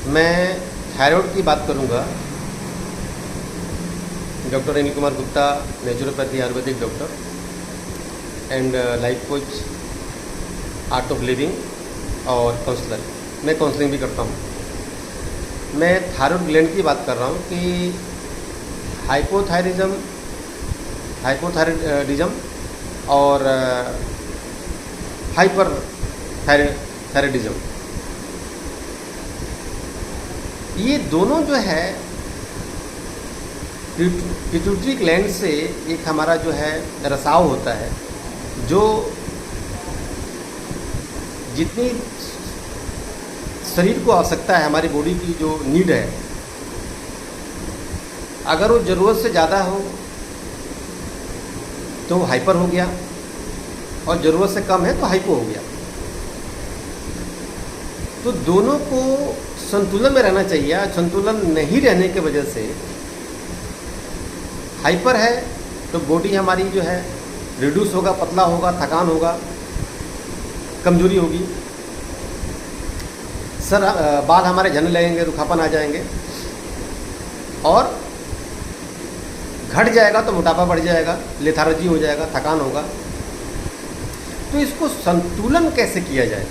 मैं थायराइड की बात करूंगा। Doctor Anil Kumar Gupta, naturopathy Ayurvedic doctor and life coach, art of living और काउंसलर। मैं काउंसलिंग भी करता हूँ। मैं थायराइड ग्लैंड की बात कर रहा हूँ कि हाइपोथायराइडिज्म और हाइपर थायराइडिज्म, ये दोनों जो है पिट्यूटरी ग्लैंड से एक हमारा जो है रसाव होता है, जो जितनी शरीर को आवश्यकता है, हमारी बॉडी की जो नीड है, अगर वो ज़रूरत से ज़्यादा हो तो हाइपर हो गया और ज़रूरत से कम है तो हाइपो हो गया। तो दोनों को संतुलन में रहना चाहिए। संतुलन नहीं रहने की वजह से हाइपर है तो बॉडी हमारी जो है रिड्यूस होगा, पतला होगा, थकान होगा, कमजोरी होगी, बाल हमारे झड़ने लगेंगे, रुखापन आ जाएंगे, और घट जाएगा तो मोटापा बढ़ जाएगा, लेथार्जी हो जाएगा, थकान होगा। तो इसको संतुलन कैसे किया जाए?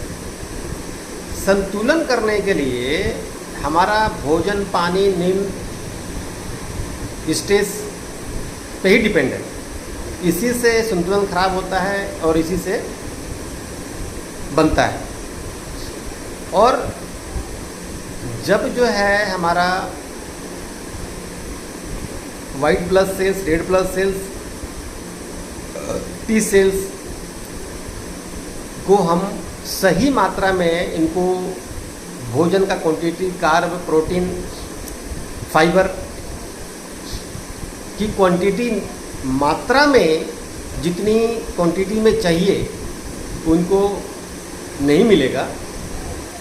संतुलन करने के लिए हमारा भोजन, पानी, नींद, स्ट्रेस पे ही डिपेंड है। इसी से संतुलन खराब होता है और इसी से बनता है। और जब जो है हमारा white blood cells, red blood cells, T cells को हम सही मात्रा में इनको भोजन का क्वांटिटी, कार्ब, प्रोटीन, फाइबर की क्वांटिटी मात्रा में जितनी क्वांटिटी में चाहिए उनको नहीं मिलेगा,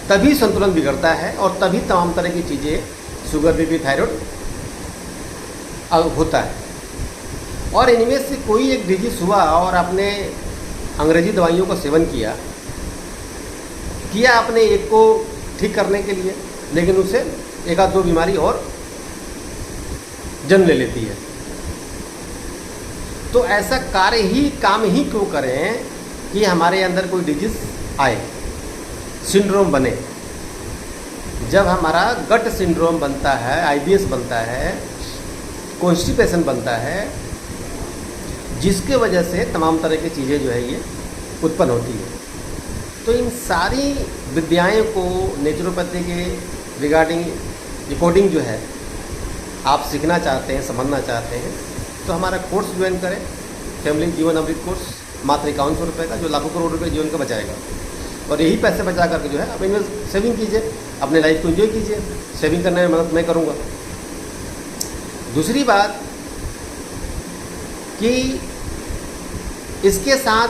तभी संतुलन बिगड़ता है और तभी तमाम तरह की चीज़ें, शुगर, बीपी, थायराइड होता है। और इनमें से कोई एक डिजीज हुआ और आपने अंग्रेजी दवाइयों का सेवन किया आपने एक को ठीक करने के लिए, लेकिन उससे एक आध दो बीमारी और जन्म ले लेती है। तो ऐसा काम ही क्यों करें कि हमारे अंदर कोई डिजीज आए, सिंड्रोम बने। जब हमारा गट सिंड्रोम बनता है, आईबीएस बनता है, कॉन्स्टिपेशन बनता है, जिसके वजह से तमाम तरह की चीज़ें जो है ये उत्पन्न होती है। तो इन सारी विद्याएं को नेचुरोपैथी के रिकॉर्डिंग जो है आप सीखना चाहते हैं, समझना चाहते हैं, तो हमारा कोर्स ज्वाइन करें, फैमिली जीवन अमृत कोर्स, मात्र 5100 रुपये का, जो लाखों करोड़ रुपये जीवन का बचाएगा। और यही पैसे बचा करके जो है आप इन्वेस्ट, सेविंग कीजिए, अपने लाइफ को एंजॉय कीजिए। सेविंग करने में मदद मैं करूँगा। दूसरी बात कि इसके साथ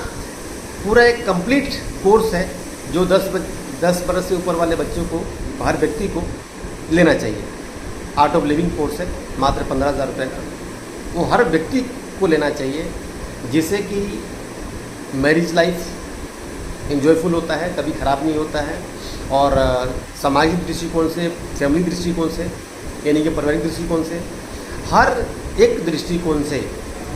पूरा एक कंप्लीट कोर्स है जो 10 बरस से ऊपर वाले बच्चों को, हर व्यक्ति को लेना चाहिए। आर्ट ऑफ लिविंग कोर्स है, मात्र 15,000 रुपये का। वो हर व्यक्ति को लेना चाहिए, जिससे कि मैरिज लाइफ एंजॉयफुल होता है, कभी ख़राब नहीं होता है, और सामाजिक दृष्टिकोण से, फैमिली दृष्टिकोण से, यानी कि पारिवारिक दृष्टिकोण से, हर एक दृष्टिकोण से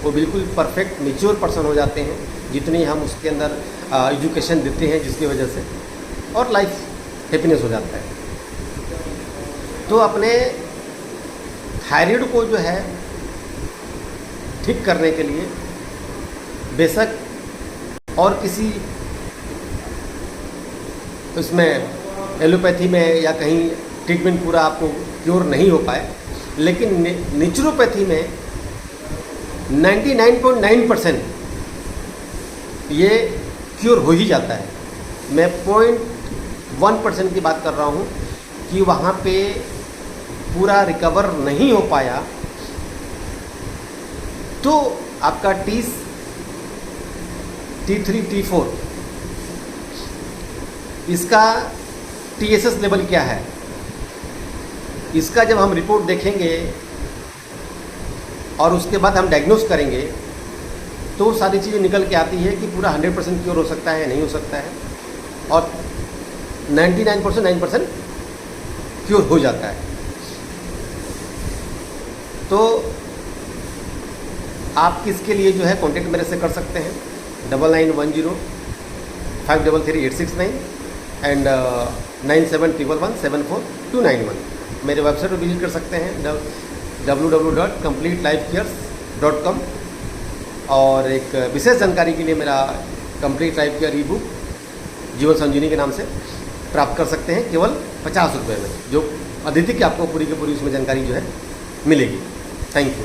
वो बिल्कुल परफेक्ट मैच्योर पर्सन हो जाते हैं, जितनी हम उसके अंदर एजुकेशन देते हैं, जिसकी वजह से, और लाइफ हैप्पीनेस हो जाता है। तो अपने थायराइड को जो है ठीक करने के लिए बेशक और किसी उसमें एलोपैथी में या कहीं ट्रीटमेंट पूरा आपको क्योर नहीं हो पाए, लेकिन नेचुरोपैथी में 99.9% ये क्योर हो ही जाता है। मैं 0.1% की बात कर रहा हूँ कि वहाँ पे पूरा रिकवर नहीं हो पाया, तो आपका T3, T4 इसका TSS लेवल क्या है, इसका जब हम रिपोर्ट देखेंगे और उसके बाद हम डायग्नोस करेंगे, तो सारी चीज़ें निकल के आती है कि पूरा 100% क्योर हो सकता है, नहीं हो सकता है, और 99.9% क्योर हो जाता है। तो आप इसके लिए जो है कॉन्टेक्ट मेरे से कर सकते हैं 9910533869 एंड 9711174291। मेरे वेबसाइट पर विजिट कर सकते हैं www.completelifecares.com। और एक विशेष जानकारी के लिए मेरा कंप्लीट लाइफ केयर ई बुक जीवन संजीवनी के नाम से प्राप्त कर सकते हैं केवल 50 रुपये में, जो अदिति की आपको पूरी की पूरी उसमें जानकारी जो है मिलेगी। Thank you.